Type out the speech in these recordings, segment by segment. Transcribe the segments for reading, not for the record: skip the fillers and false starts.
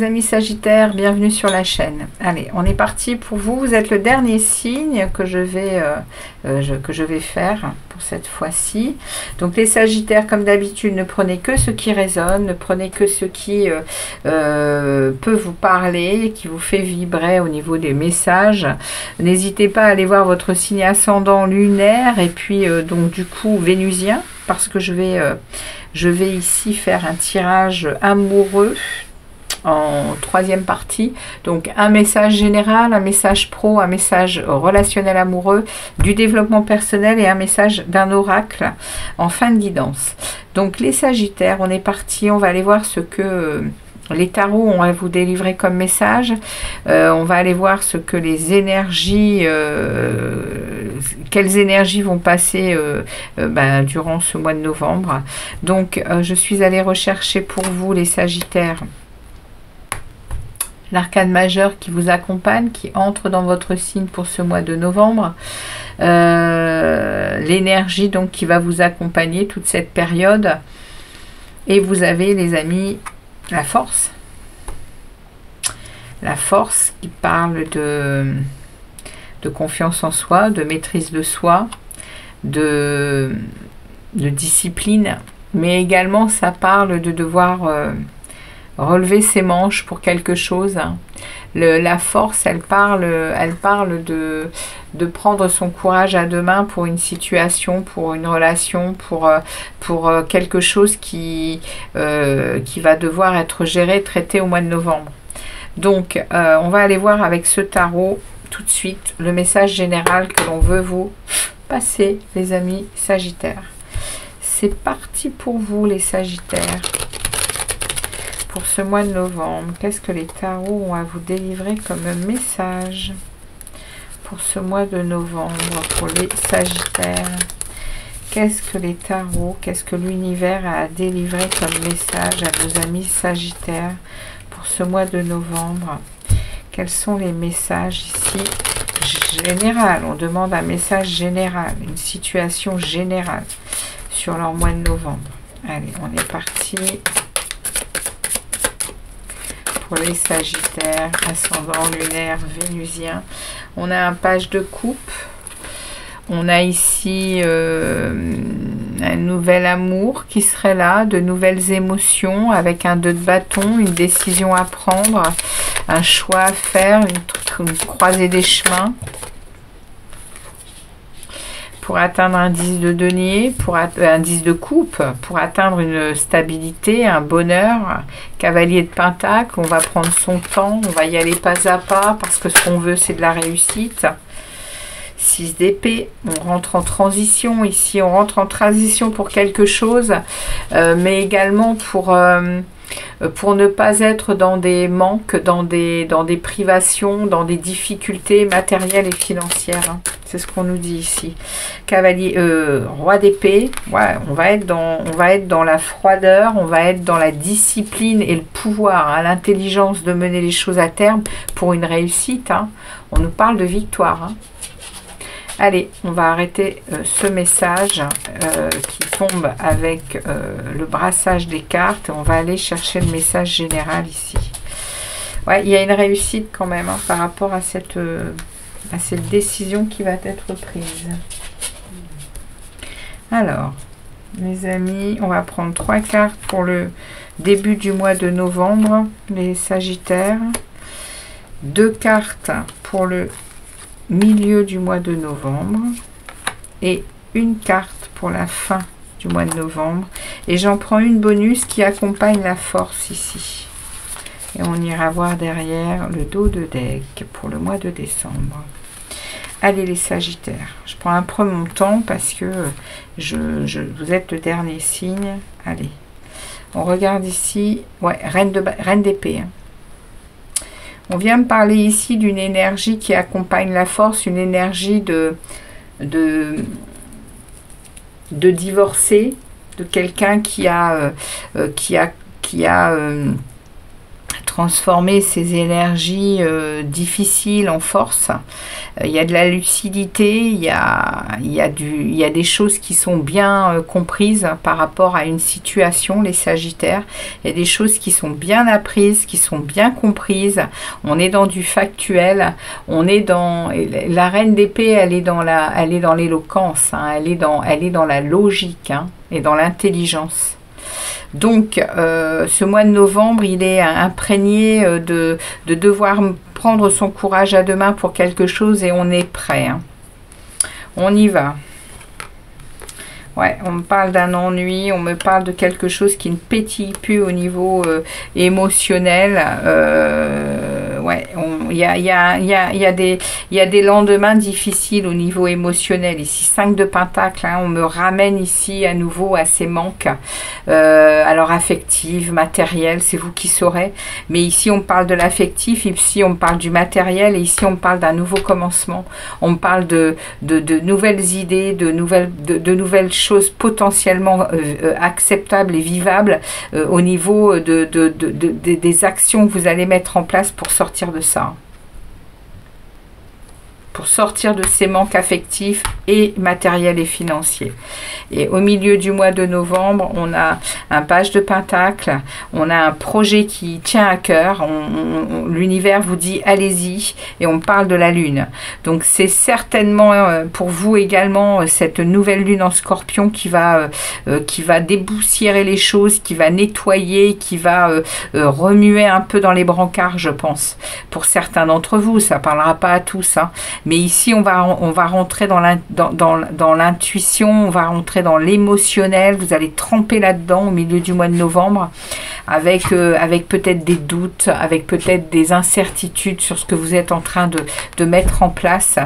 les amis Sagittaires, bienvenue sur la chaîne. Allez, on est parti pour vous. Vous êtes le dernier signe que je vais faire pour cette fois-ci. Donc les Sagittaires, comme d'habitude, ne prenez que ce qui résonne, ne prenez que ce qui peut vous parler, qui vous fait vibrer au niveau des messages. N'hésitez pas à aller voir votre signe ascendant lunaire et puis donc du coup vénusien, parce que je vais ici faire un tirage amoureux en troisième partie. Donc un message général, un message pro, un message relationnel amoureux, du développement personnel et un message d'un oracle en fin de guidance. Donc les Sagittaires, on est parti, on va aller voir ce que les tarots ont à vous délivrer comme message. On va aller voir ce que les énergies, quelles énergies vont passer durant ce mois de novembre. Donc je suis allée rechercher pour vous les Sagittaires l'arcane majeur qui vous accompagne, qui entre dans votre signe pour ce mois de novembre. L'énergie donc qui va vous accompagner toute cette période. Et vous avez les amis la force. La force qui parle de confiance en soi, de maîtrise de soi, de discipline. Mais également ça parle de devoir relever ses manches pour quelque chose. La force, elle parle de prendre son courage à deux mains pour une situation, pour une relation, pour quelque chose qui va devoir être géré, traité au mois de novembre. Donc, on va aller voir avec ce tarot tout de suite le message général que l'on veut vous passer, les amis Sagittaires. C'est parti pour vous, les Sagittaires. Pour ce mois de novembre, qu'est-ce que les tarots ont à vous délivrer comme message pour ce mois de novembre, pour les Sagittaires? Qu'est-ce que les tarots, qu'est-ce que l'univers a à délivrer comme message à vos amis Sagittaires pour ce mois de novembre? Quels sont les messages ici général? On demande un message général, une situation générale sur leur mois de novembre. Allez, on est parti. Pour les Sagittaires, ascendant lunaire, vénusien. On a un page de coupe. On a ici un nouvel amour qui serait là, de nouvelles émotions avec un 2 de bâton, une décision à prendre, un choix à faire, une croisée des chemins. Pour atteindre un 10 de denier, un 10 de coupe, pour atteindre une stabilité, un bonheur, cavalier de pentacle, on va prendre son temps, on va y aller pas à pas, parce que ce qu'on veut c'est de la réussite. 6 d'épée, on rentre en transition, ici on rentre en transition pour quelque chose, mais également pour ne pas être dans des manques, dans des privations, dans des difficultés matérielles et financières. C'est ce qu'on nous dit ici. Cavalier, roi d'épée, ouais, on va être dans la froideur, on va être dans la discipline et le pouvoir, l'intelligence de mener les choses à terme pour une réussite. On nous parle de victoire. Allez, on va arrêter ce message qui tombe avec le brassage des cartes. On va aller chercher le message général ici. Ouais, il y a une réussite quand même par rapport à cette décision qui va être prise. Alors, mes amis, on va prendre 3 cartes pour le début du mois de novembre, les Sagittaires. 2 cartes pour le milieu du mois de novembre et une carte pour la fin du mois de novembre. Et j'en prends une bonus qui accompagne la force ici. Et on ira voir derrière le dos de deck pour le mois de décembre. Allez les Sagittaires, je prends un peu mon temps parce que vous êtes le dernier signe. Allez, on regarde ici, ouais, reine d'épée. On vient me parler ici d'une énergie qui accompagne la force, une énergie de divorcer, de quelqu'un qui a transformer ces énergies difficiles en force. Il y a de la lucidité, il y a des choses qui sont bien comprises par rapport à une situation, les Sagittaires. Il y a des choses qui sont bien apprises, qui sont bien comprises. On est dans du factuel, on est dans... La reine d'épée, elle est dans l'éloquence, hein, elle est dans la logique, hein, et dans l'intelligence. Donc, ce mois de novembre, il est imprégné de devoir prendre son courage à deux mains pour quelque chose et on est prêt. Hein. On y va. Ouais, on me parle d'un ennui, on me parle de quelque chose qui ne pétille plus au niveau émotionnel. Ouais, il y a des lendemains difficiles au niveau émotionnel. Ici, 5 de Pentacles, hein, on me ramène ici à nouveau à ces manques. Alors affectifs, matériels, c'est vous qui saurez. Mais ici, on parle de l'affectif, ici, on parle du matériel, et ici, on parle d'un nouveau commencement. On me parle de nouvelles idées, de nouvelles choses potentiellement acceptables et vivables au niveau des actions que vous allez mettre en place pour sortir de ça. Pour sortir de ces manques affectifs et matériels et financiers. Et au milieu du mois de novembre, on a un page de Pentacle, on a un projet qui tient à cœur, l'univers vous dit allez-y, et on parle de la lune. Donc c'est certainement pour vous également cette nouvelle lune en Scorpion qui va déboussiérer les choses, qui va nettoyer, qui va remuer un peu dans les brancards, je pense. Pour certains d'entre vous, ça ne parlera pas à tous, hein. Mais ici, on va rentrer dans l'intuition, on va rentrer dans l'émotionnel. Vous allez tremper là-dedans au milieu du mois de novembre avec peut-être des doutes, avec peut-être des incertitudes sur ce que vous êtes en train de mettre en place.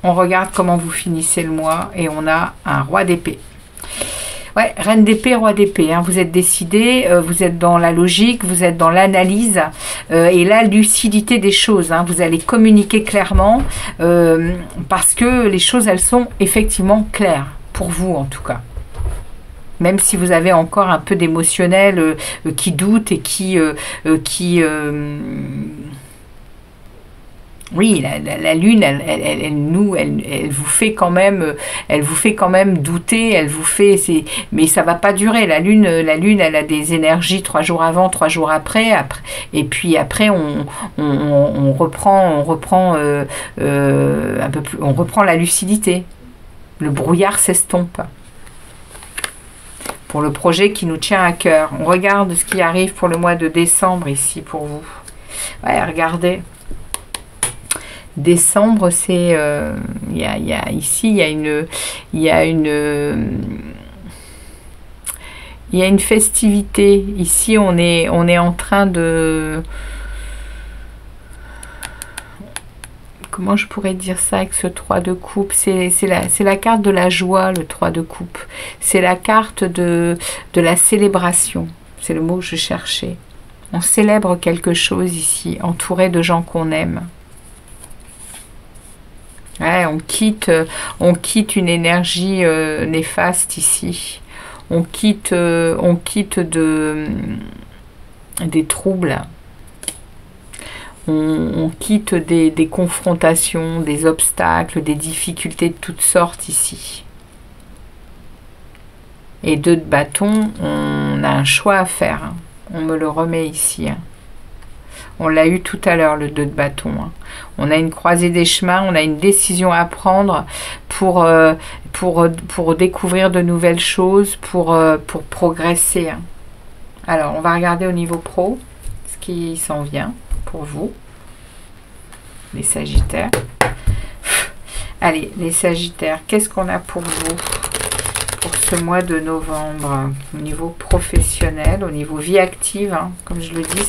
On regarde comment vous finissez le mois et on a un roi d'épée. Ouais, reine d'épée, roi d'épée, hein. Vous êtes décidé, vous êtes dans la logique, vous êtes dans l'analyse et la lucidité des choses. Hein. Vous allez communiquer clairement parce que les choses, elles sont effectivement claires, pour vous en tout cas. Même si vous avez encore un peu d'émotionnel qui doute et oui, la lune, elle vous fait quand même, douter, mais ça va pas durer. La lune, elle a des énergies 3 jours avant, 3 jours après, et puis après on reprend un peu plus, on reprend la lucidité. Le brouillard s'estompe. Pour le projet qui nous tient à cœur. On regarde ce qui arrive pour le mois de décembre ici pour vous. Ouais, regardez. Décembre, c'est ici il y a une festivité. Ici, on est en train de... Comment je pourrais dire ça avec ce 3 de coupe? C'est la carte de la joie, le 3 de coupe. C'est la carte de la célébration. C'est le mot que je cherchais. On célèbre quelque chose ici, entouré de gens qu'on aime. Ouais, on quitte une énergie néfaste ici. On quitte des troubles. On quitte des confrontations, des obstacles, des difficultés de toutes sortes ici. Et 2 de bâton, on a un choix à faire. Hein. On me le remet ici. Hein. On l'a eu tout à l'heure, le 2 de bâton. Hein. On a une croisée des chemins, on a une décision à prendre pour découvrir de nouvelles choses, pour progresser. Hein. Alors, on va regarder au niveau pro ce qui s'en vient pour vous, les Sagittaires. Allez, les Sagittaires, qu'est-ce qu'on a pour vous pour ce mois de novembre au niveau professionnel, au niveau vie active, hein, comme je le dis,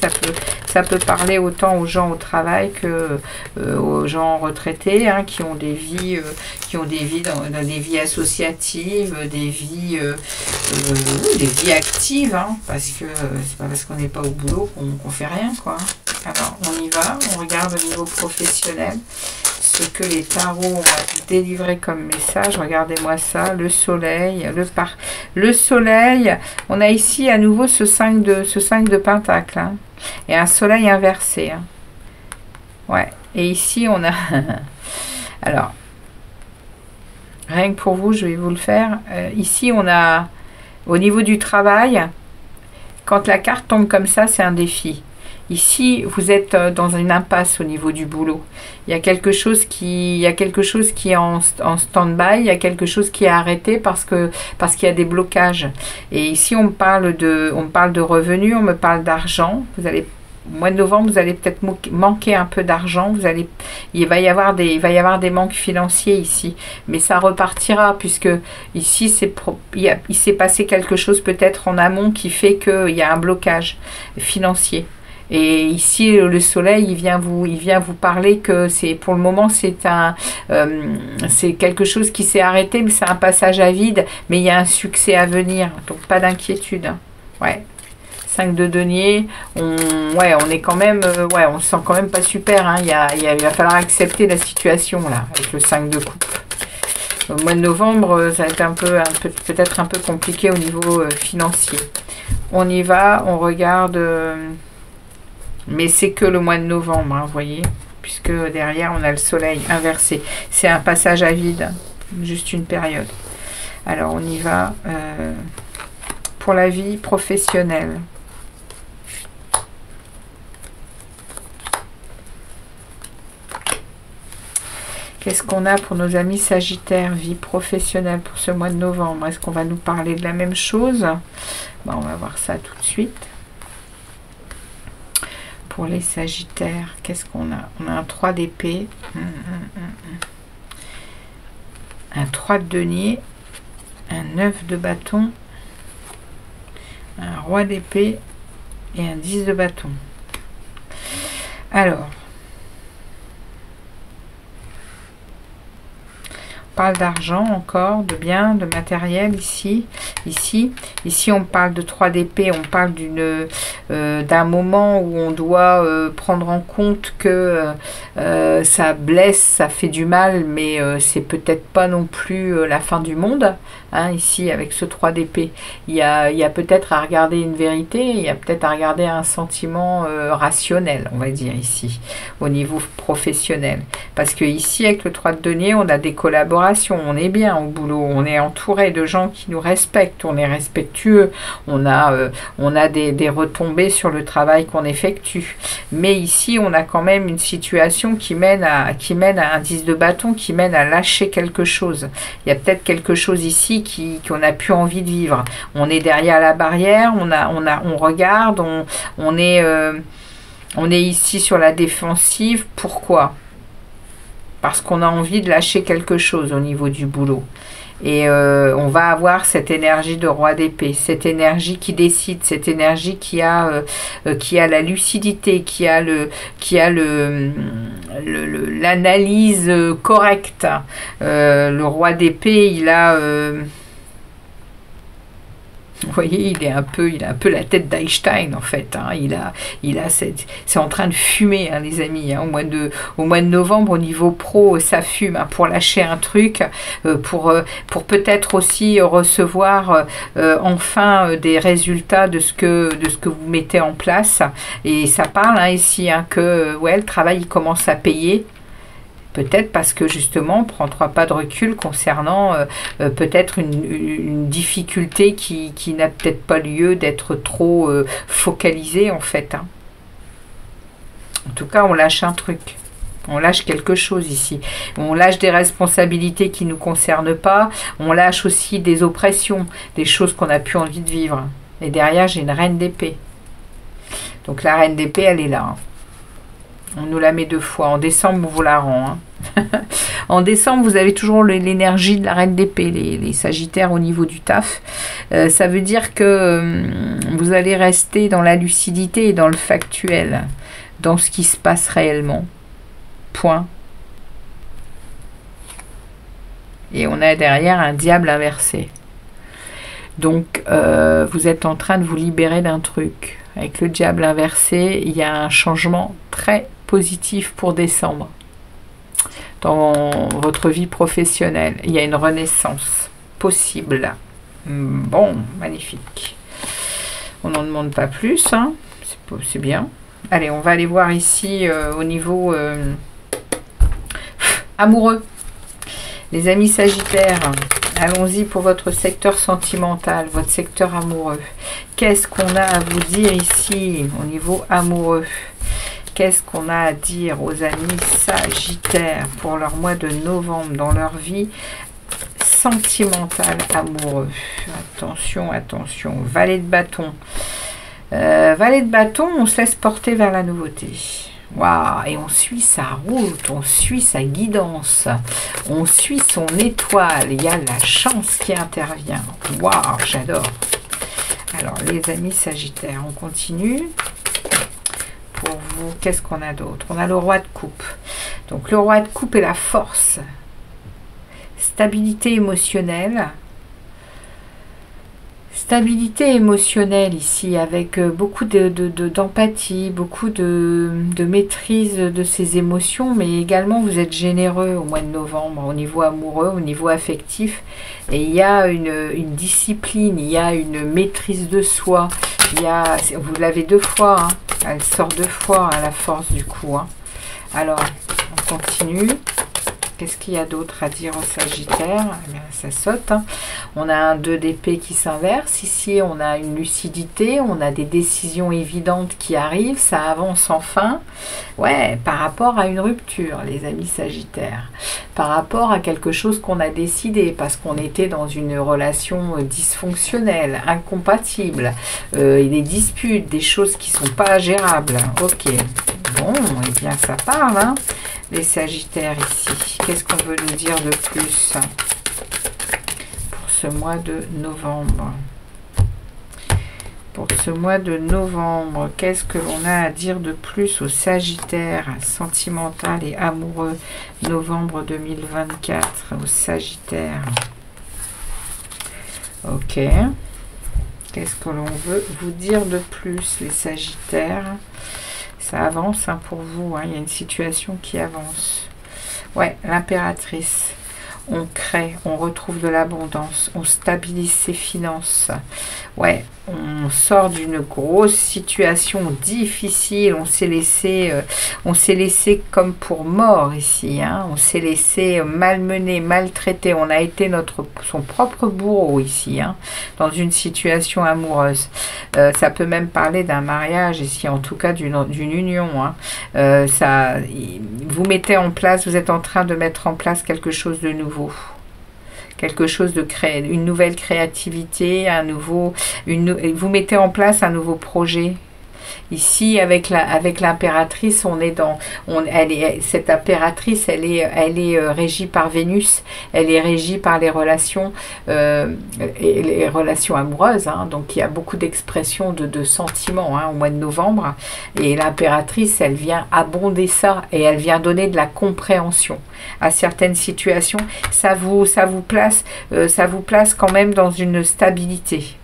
ça peut parler autant aux gens au travail que aux gens retraités, hein, qui ont des vies dans des vies associatives, des vies actives, hein, parce que c'est pas parce qu'on n'est pas au boulot qu'on fait rien, quoi. Alors on y va, on regarde au niveau professionnel ce que les tarots ont délivré comme message. Regardez-moi ça, le soleil, le soleil. On a ici à nouveau ce 5 de pentacle, hein, et un soleil inversé. Hein. Ouais, et ici on a... Alors, rien que pour vous, je vais vous le faire. Ici, on a, au niveau du travail, quand la carte tombe comme ça, c'est un défi. Ici, vous êtes dans une impasse au niveau du boulot. Il y a quelque chose qui est en stand-by, il y a quelque chose qui est arrêté parce qu'il y a des blocages. Et ici, on me parle de revenus, on me parle d'argent. Vous allez, au mois de novembre, vous allez peut-être manquer un peu d'argent. Il va y avoir des manques financiers ici, mais ça repartira puisque ici il s'est passé quelque chose peut-être en amont qui fait qu'il y a un blocage financier. Et ici, le soleil, il vient vous parler que pour le moment, c'est quelque chose qui s'est arrêté, mais c'est un passage à vide, mais il y a un succès à venir. Donc, pas d'inquiétude. Hein. Ouais. 5 de denier, on est quand même, on se sent quand même pas super. Hein. Il va falloir accepter la situation, là, avec le 5 de coupe. Au mois de novembre, ça va être peut-être un peu compliqué au niveau financier. On y va, on regarde... mais c'est que le mois de novembre, hein, vous voyez, puisque derrière on a le soleil inversé. C'est un passage à vide, juste une période. Alors on y va pour la vie professionnelle. Qu'est-ce qu'on a pour nos amis Sagittaires, vie professionnelle pour ce mois de novembre? Est-ce qu'on va nous parler de la même chose? Bon, on va voir ça tout de suite. Pour les Sagittaires, qu'est-ce qu'on a? On a un 3 d'épée, un 3 de denier, un 9 de bâton, un roi d'épée et un 10 de bâton. Alors, on parle d'argent encore, de biens, de matériel ici. Ici, on parle de 3 d'épée, on parle d'un moment où on doit prendre en compte que ça blesse, ça fait du mal, mais c'est peut-être pas non plus la fin du monde. Hein, ici, avec ce 3 d'épée, il y a peut-être à regarder une vérité, il y a peut-être à regarder un sentiment rationnel, on va dire ici, au niveau professionnel. Parce que ici, avec le 3 de denier, on a des collaborations, on est bien au boulot, on est entouré de gens qui nous respectent, on est respectueux, on a des retombées sur le travail qu'on effectue. Mais ici, on a quand même une situation qui mène à un 10 de bâton, qui mène à lâcher quelque chose. Il y a peut-être quelque chose ici qu'on n'a plus envie de vivre. On est derrière la barrière, on regarde, on est ici sur la défensive. Pourquoi? Parce qu'on a envie de lâcher quelque chose au niveau du boulot. Et on va avoir cette énergie de roi d'épée, cette énergie qui décide, cette énergie qui a la lucidité, qui a l'analyse correcte. Le roi d'épée, il a... vous voyez, il a un peu la tête d'Einstein en fait. Hein. C'est en train de fumer, hein, les amis. Hein. Au mois de novembre, au niveau pro, ça fume hein, pour lâcher un truc, pour peut-être aussi recevoir enfin des résultats de ce que vous mettez en place. Et ça parle hein, ici hein, que le travail il commence à payer. Peut-être parce que justement, on prend 3 pas de recul concernant peut-être une difficulté qui n'a peut-être pas lieu d'être trop focalisée en fait. Hein. En tout cas, on lâche un truc. On lâche quelque chose ici. On lâche des responsabilités qui ne nous concernent pas. On lâche aussi des oppressions, des choses qu'on n'a plus envie de vivre. Et derrière, j'ai une reine d'épée. Donc la reine d'épée, elle est là. Hein. On nous la met 2 fois. En décembre, on vous la rend. Hein. En décembre, vous avez toujours l'énergie de la reine d'épée, les sagittaires au niveau du taf. Ça veut dire que vous allez rester dans la lucidité et dans le factuel, dans ce qui se passe réellement. Point. Et on a derrière un diable inversé. Donc, vous êtes en train de vous libérer d'un truc. Avec le diable inversé, il y a un changement très positif pour décembre. dans votre vie professionnelle. Il y a une renaissance possible. Bon, magnifique. On n'en demande pas plus, hein. C'est bien. Allez, on va aller voir ici au niveau amoureux. Les amis Sagittaires, allons-y pour votre secteur sentimental, votre secteur amoureux. Qu'est-ce qu'on a à vous dire ici au niveau amoureux? Qu'est-ce qu'on a à dire aux amis Sagittaires pour leur mois de novembre dans leur vie sentimentale amoureux? Attention, attention. Valet de bâton. Valet de bâton, on se laisse porter vers la nouveauté. Waouh, et on suit sa route, on suit sa guidance, on suit son étoile. Il y a la chance qui intervient. Waouh, j'adore. Alors, les amis Sagittaires, on continue. Pour vous, qu'est-ce qu'on a d'autre? On a le roi de coupe. Donc, le roi de coupe est la force. Stabilité émotionnelle. Stabilité émotionnelle ici, avec beaucoup d'empathie, beaucoup de maîtrise de ses émotions, mais également vous êtes généreux au mois de novembre, au niveau amoureux, au niveau affectif, et il y a une discipline, il y a une maîtrise de soi, il y a, vous l'avez deux fois, hein, elle sort deux fois à la force du coup. Hein. Alors, on continue. Qu'est-ce qu'il y a d'autre à dire au Sagittaire? Eh bien, ça saute. Hein. On a un 2 d'épée qui s'inverse. Ici, on a une lucidité. On a des décisions évidentes qui arrivent. Ça avance enfin. Ouais, par rapport à une rupture, les amis Sagittaires. Par rapport à quelque chose qu'on a décidé. Parce qu'on était dans une relation dysfonctionnelle, incompatible. Des disputes, des choses qui ne sont pas gérables. Ok. Bon, eh bien, ça parle, hein. Les Sagittaires ici, qu'est-ce qu'on veut nous dire de plus pour ce mois de novembre? Pour ce mois de novembre, qu'est-ce que l'on a à dire de plus aux Sagittaires sentimental et amoureux? Novembre 2024, aux Sagittaires. Ok. Qu'est-ce que l'on veut vous dire de plus, les Sagittaires? Ça avance hein, pour vous, hein. Il y a une situation qui avance. Ouais, l'impératrice. On crée, on retrouve de l'abondance, on stabilise ses finances. Ouais, on sort d'une grosse situation difficile. On s'est laissé comme pour mort ici. Hein. On s'est laissé malmener, maltraiter. On a été son propre bourreau ici, hein, dans une situation amoureuse. Ça peut même parler d'un mariage ici, en tout cas d'une union. Hein. Vous mettez en place, vous êtes en train de mettre en place quelque chose de nouveau. Quelque chose de une nouvelle créativité, vous mettez en place un nouveau projet. Ici, avec l'impératrice, on est dans, cette impératrice, elle est régie par Vénus, elle est régie par les relations amoureuses. Hein, donc, il y a beaucoup d'expressions de sentiments hein, au mois de novembre. Et l'impératrice, elle vient abonder ça et elle vient donner de la compréhension à certaines situations. Ça vous place quand même dans une stabilité.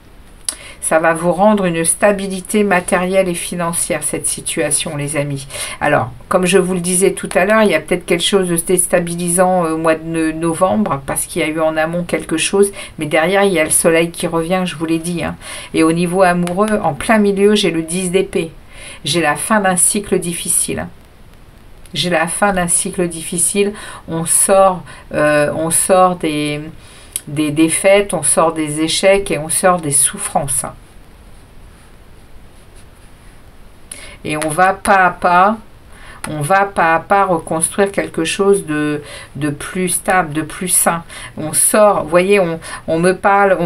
Ça va vous rendre une stabilité matérielle et financière, cette situation, les amis. Alors, comme je vous le disais tout à l'heure, il y a peut-être quelque chose de déstabilisant au mois de novembre, parce qu'il y a eu en amont quelque chose, mais derrière, il y a le soleil qui revient, je vous l'ai dit. Hein. Et au niveau amoureux, en plein milieu, j'ai le 10 d'épée. J'ai la fin d'un cycle difficile. Hein. J'ai la fin d'un cycle difficile. On sort des défaites, on sort des échecs et on sort des souffrances. Et on va pas à pas reconstruire quelque chose de plus stable, de plus sain. On sort, vous voyez, on me parle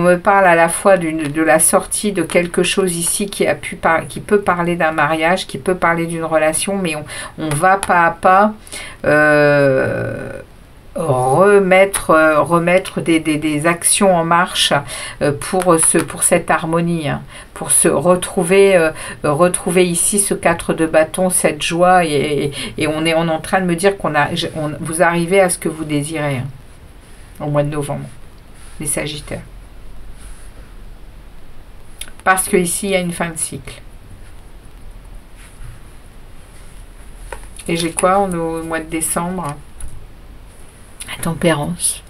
à la fois de la sortie de quelque chose ici qui peut parler d'un mariage, qui peut parler d'une relation, mais on va pas à pas remettre des actions en marche pour cette harmonie, hein, pour se retrouver ici ce 4 de bâton, cette joie et on est en train de me dire vous arrivez à ce que vous désirez hein, au mois de novembre, les Sagittaires. Parce que ici il y a une fin de cycle. Et j'ai quoi au mois de décembre? tempérance,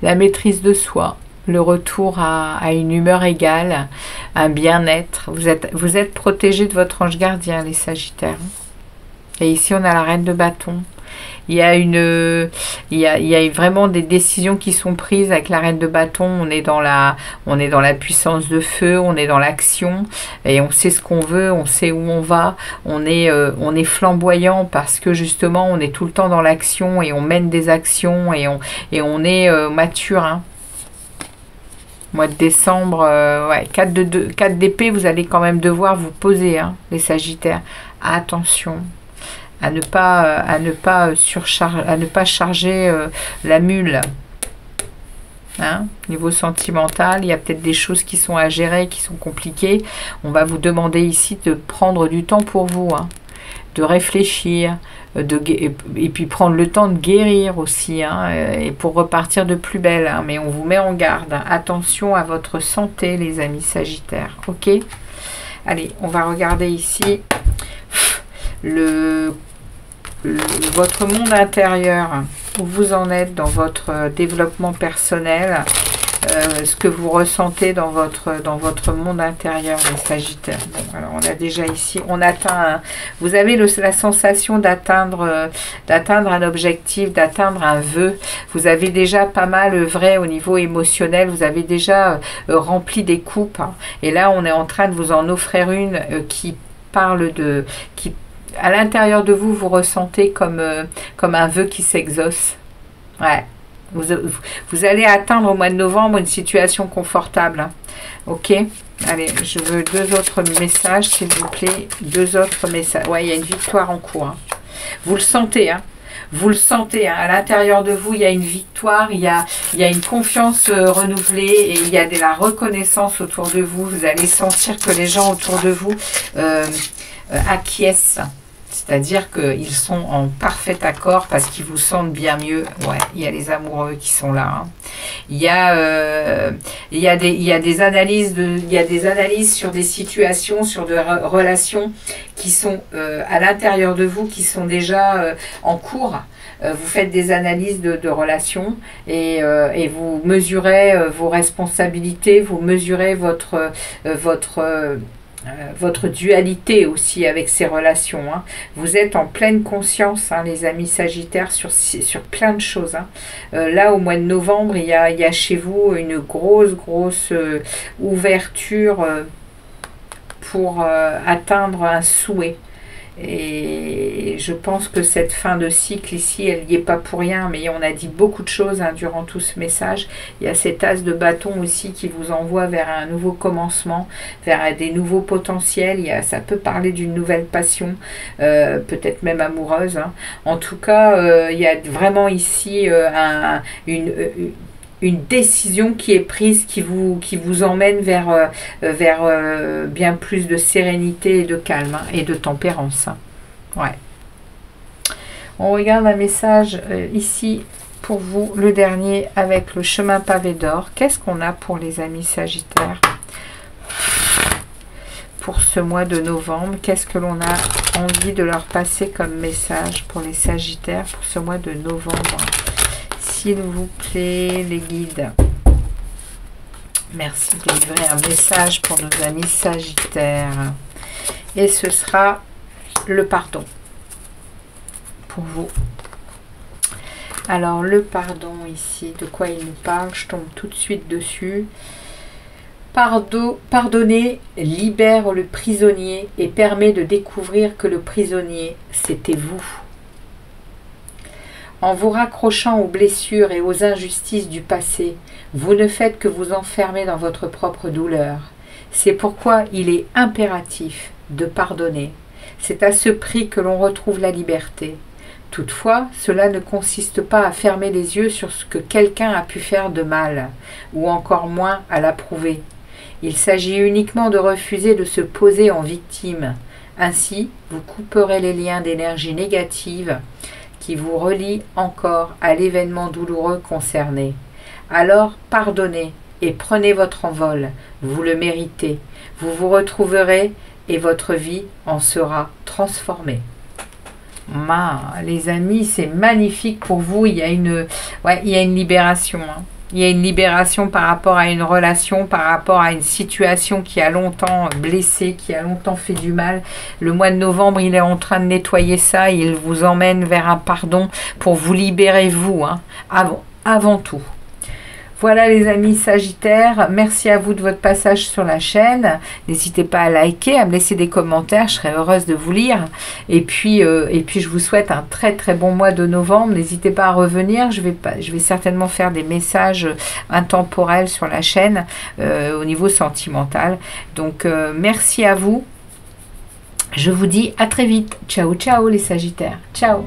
la maîtrise de soi, le retour à une humeur égale, un bien-être. Vous êtes protégé de votre ange gardien, les Sagittaires. Et ici, on a la reine de bâton. Il y a vraiment des décisions qui sont prises avec la reine de bâton. On est dans la puissance de feu, on est dans l'action et on sait ce qu'on veut, on sait où on va. On est flamboyant parce que justement, on est tout le temps dans l'action et on mène des actions et on est mature. Hein. Mois de décembre, ouais, 4 d'épée, vous allez quand même devoir vous poser, hein, les Sagittaires. Attention à ne pas charger la mule. Hein, niveau sentimental, il y a peut-être des choses qui sont à gérer, qui sont compliquées. On va vous demander ici de prendre du temps pour vous, hein, de réfléchir, et puis prendre le temps de guérir aussi, hein, et pour repartir de plus belle. Hein, mais on vous met en garde. Hein. Attention à votre santé, les amis Sagittaires. Ok? Allez, on va regarder ici votre monde intérieur, où vous en êtes dans votre développement personnel, ce que vous ressentez dans votre monde intérieur, les Sagittaires. Bon, alors on a déjà ici, on atteint, vous avez la sensation d'atteindre un objectif, d'atteindre un vœu. Vous avez déjà pas mal œuvré au niveau émotionnel, vous avez déjà rempli des coupes. Hein, et là, on est en train de vous en offrir une qui parle de... à l'intérieur de vous, vous ressentez comme un vœu qui s'exauce. Ouais. Vous allez atteindre au mois de novembre une situation confortable. Hein. Ok. Allez, je veux 2 autres messages, s'il vous plaît. 2 autres messages. Ouais, il y a une victoire en cours. Hein. Vous le sentez, hein. Vous le sentez, hein. À l'intérieur de vous, il y a une victoire, il y a une confiance renouvelée et il y a de la reconnaissance autour de vous. Vous allez sentir que les gens autour de vous acquiescent. C'est-à-dire qu'ils sont en parfait accord parce qu'ils vous sentent bien mieux. Ouais, il y a les amoureux qui sont là. Hein. Il y a des analyses sur des situations, sur des relations qui sont à l'intérieur de vous, qui sont déjà en cours. Vous faites des analyses de relations et vous mesurez vos responsabilités, vous mesurez votre dualité aussi avec ces relations. Hein. Vous êtes en pleine conscience, hein, les amis Sagittaires, sur plein de choses. Hein. Là, au mois de novembre, il y a chez vous une grosse ouverture pour atteindre un souhait. Et je pense que cette fin de cycle ici, elle n'y est pas pour rien, mais on a dit beaucoup de choses, hein, durant tout ce message. Il y a cet as de bâton aussi qui vous envoie vers un nouveau commencement, vers des nouveaux potentiels. Ça peut parler d'une nouvelle passion, peut-être même amoureuse. Hein. En tout cas, il y a vraiment ici une décision qui est prise, qui vous emmène vers bien plus de sérénité et de calme, hein, et de tempérance. Hein. Ouais. On regarde un message ici pour vous, le dernier, avec le chemin pavé d'or. Qu'est-ce qu'on a pour les amis Sagittaires pour ce mois de novembre? Qu'est-ce que l'on a envie de leur passer comme message pour les Sagittaires pour ce mois de novembre? S'il vous plaît, les guides. Merci de livrer un message pour nos amis Sagittaires. Et ce sera le pardon pour vous. Alors, le pardon ici, de quoi il nous parle? Je tombe tout de suite dessus. Pardonner libère le prisonnier et permet de découvrir que le prisonnier, c'était vous. En vous raccrochant aux blessures et aux injustices du passé, vous ne faites que vous enfermer dans votre propre douleur. C'est pourquoi il est impératif de pardonner. C'est à ce prix que l'on retrouve la liberté. Toutefois, cela ne consiste pas à fermer les yeux sur ce que quelqu'un a pu faire de mal, ou encore moins à l'approuver. Il s'agit uniquement de refuser de se poser en victime. Ainsi, vous couperez les liens d'énergie négative qui vous relie encore à l'événement douloureux concerné. Alors pardonnez et prenez votre envol, vous le méritez, vous vous retrouverez et votre vie en sera transformée. Les amis, c'est magnifique pour vous. Il y a une, ouais, il y a une libération. Hein. Il y a une libération par rapport à une relation, par rapport à une situation qui a longtemps blessé, qui a longtemps fait du mal. Le mois de novembre, il est en train de nettoyer ça. Il vous emmène vers un pardon pour vous libérer, vous, hein, avant tout. Voilà les amis Sagittaires, merci à vous de votre passage sur la chaîne. N'hésitez pas à liker, à me laisser des commentaires, je serai heureuse de vous lire. Et puis je vous souhaite un très très bon mois de novembre. N'hésitez pas à revenir, je vais certainement faire des messages intemporels sur la chaîne au niveau sentimental. Donc merci à vous. Je vous dis à très vite. Ciao ciao les Sagittaires. Ciao.